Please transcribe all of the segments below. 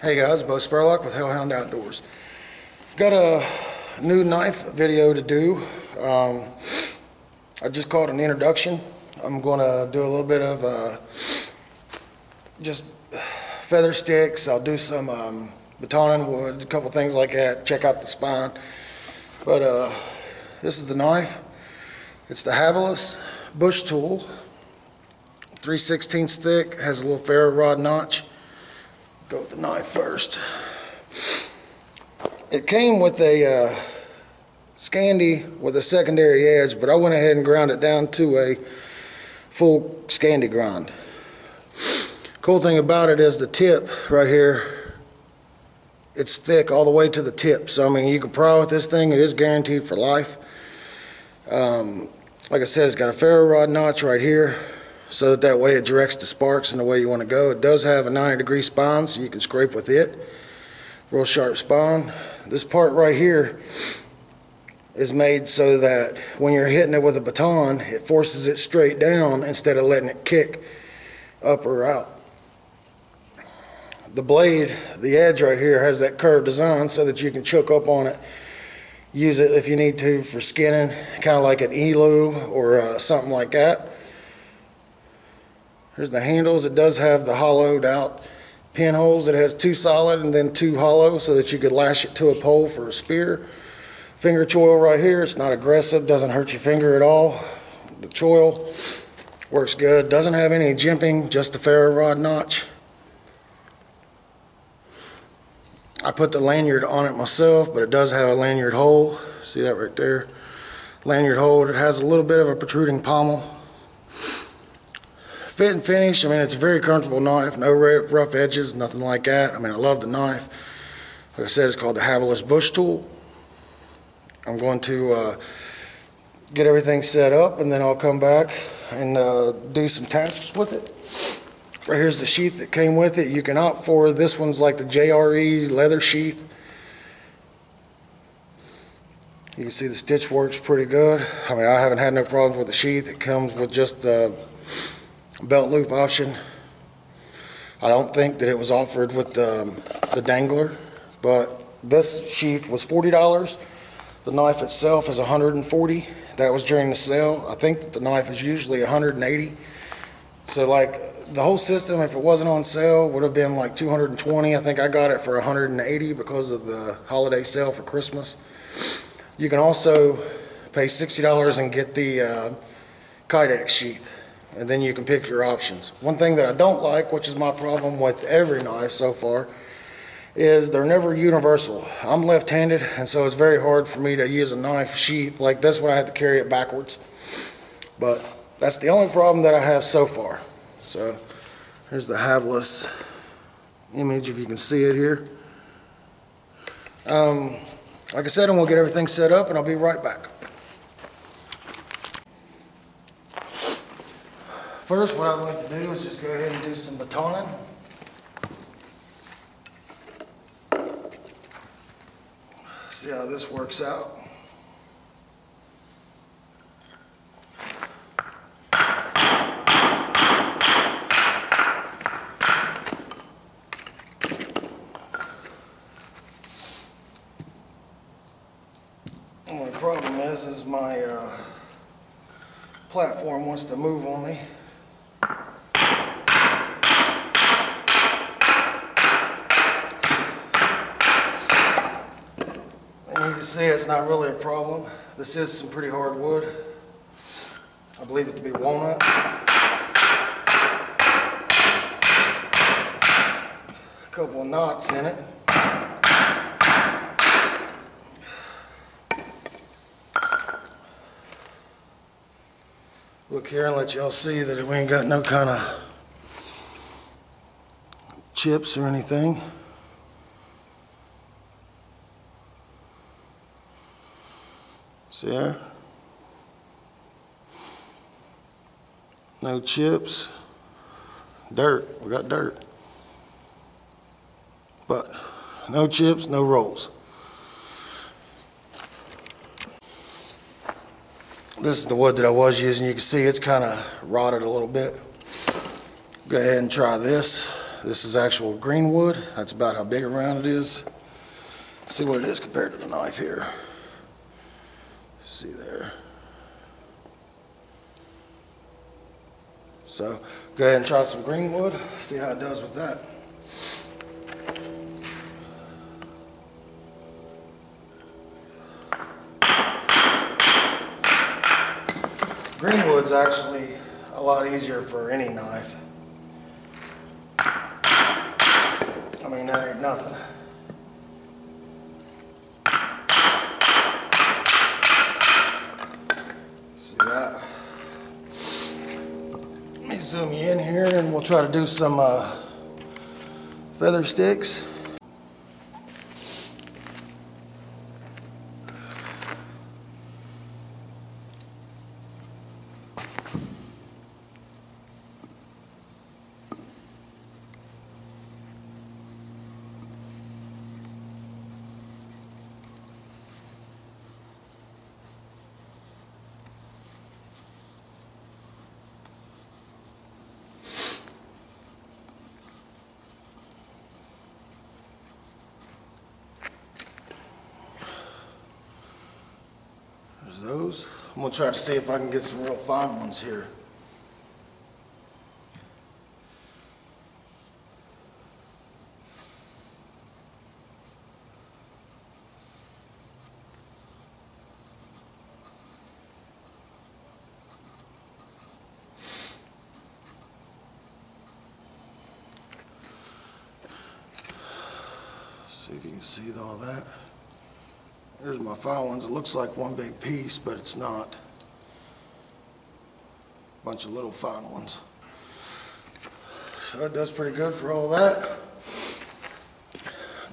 Hey guys, Bo Spurlock with Hellhound Outdoors. Got a new knife video to do. I just called an introduction. I'm going to do a little bit of just feather sticks. I'll do some baton and wood, a couple things like that. Check out the spine. But this is the knife. It's the Habilis Bushtool. 3/16 thick. Has a little ferro rod notch. Go with the knife first. It came with a Scandi with a secondary edge, but I went ahead and ground it down to a full Scandi grind. Cool thing about it is the tip right here, it's thick all the way to the tip. So I mean, you can pry with this thing. It is guaranteed for life. Like I said, it's got a ferro rod notch right here, so that way it directs the sparks in the way you want to go. It does have a 90-degree spine, so you can scrape with it. Real sharp spine. This part right here is made so that when you're hitting it with a baton, it forces it straight down instead of letting it kick up or out. The blade, the edge right here, has that curved design so that you can choke up on it. Use it if you need to for skinning, kind of like an elu or something like that. Here's the handles. It does have the hollowed out pinholes. It has two solid and then two hollow so that you could lash it to a pole for a spear. Finger choil right here. It's not aggressive, doesn't hurt your finger at all. The choil works good. Doesn't have any jimping, just the ferro rod notch. I put the lanyard on it myself, but it does have a lanyard hole. See that right there? Lanyard hole. It has a little bit of a protruding pommel. Fit and finish, I mean, it's a very comfortable knife. No rough edges, nothing like that. I mean, I love the knife. Like I said, it's called the Habilis Bushtool. I'm going to get everything set up, and then I'll come back and do some tasks with it. Right here's the sheath that came with it. You can opt for, this one's like the JRE leather sheath. You can see the stitch works pretty good. I mean, I haven't had no problems with the sheath. It comes with just the belt loop option. I don't think that it was offered with the dangler, but this sheath was $40. The knife itself is $140. That was during the sale. I think that the knife is usually $180. So like the whole system, if it wasn't on sale, would have been like $220. I think I got it for $180 because of the holiday sale for Christmas. You can also pay $60 and get the Kydex sheath, and then you can pick your options. One thing that I don't like, which is my problem with every knife so far, is they're never universal. I'm left-handed, and so it's very hard for me to use a knife sheath like this one. I have to carry it backwards. But that's the only problem that I have so far. So here's the Habilis image, if you can see it here. Like I said, I'm going to get everything set up, and I'll be right back. First, what I'd like to do is just go ahead and do some batoning. See how this works out. The only problem is my platform wants to move on me. And you can see it's not really a problem. This is some pretty hard wood. I believe it to be walnut. A couple of knots in it. Look here and let y'all see that we ain't got no kind of chips or anything. See there? No chips. Dirt. We got dirt. But no chips, no rolls. This is the wood that I was using. You can see it's kind of rotted a little bit. Go ahead and try this. This is actual green wood. That's about how big around it is. See what it is compared to the knife here. See there. So go ahead and try some green wood. See how it does with that. Green wood's actually a lot easier for any knife. I mean, that ain't nothing. See that? Let me zoom you in here and we'll try to do some feather sticks. Those. I'm going to try to see if I can get some real fine ones here. See if you can see all that. There's my fine ones. It looks like one big piece, but it's not. Bunch of little fine ones. So that does pretty good for all that.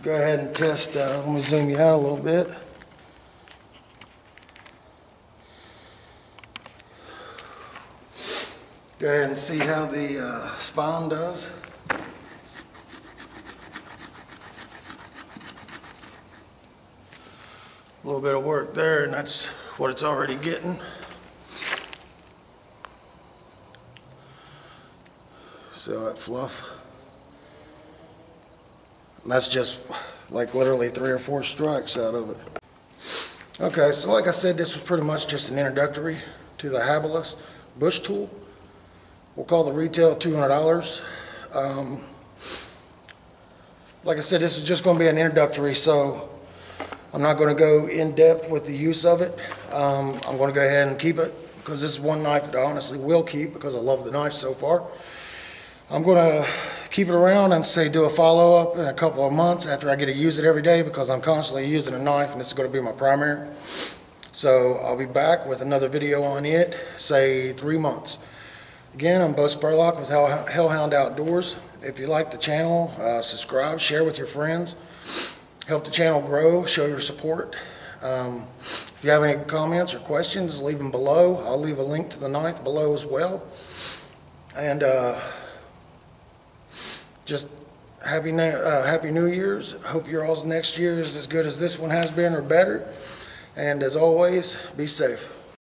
Go ahead and test. Let me zoom you out a little bit. Go ahead and see how the spine does. A little bit of work there, and that's what it's already getting. So that fluff. And that's just like literally 3 or 4 strikes out of it. Okay, so like I said, this was pretty much just an introductory to the Habilis Bushtool. We'll call the retail $200. Like I said, this is just going to be an introductory, so I'm not going to go in depth with the use of it. I'm going to go ahead and keep it because this is one knife that I honestly will keep because I love the knife so far. I'm going to keep it around and say do a follow-up in a couple of months after I get to use it every day because I'm constantly using a knife and this is going to be my primary. So I'll be back with another video on it, say 3 months. Again, I'm Bo Spurlock with Hellhound Outdoors. If you like the channel, subscribe, share with your friends. Help the channel grow, show your support. If you have any comments or questions, leave them below. I'll leave a link to the knife below as well. And just happy New Year's. Hope your all's next year is as good as this one has been or better. And as always, be safe.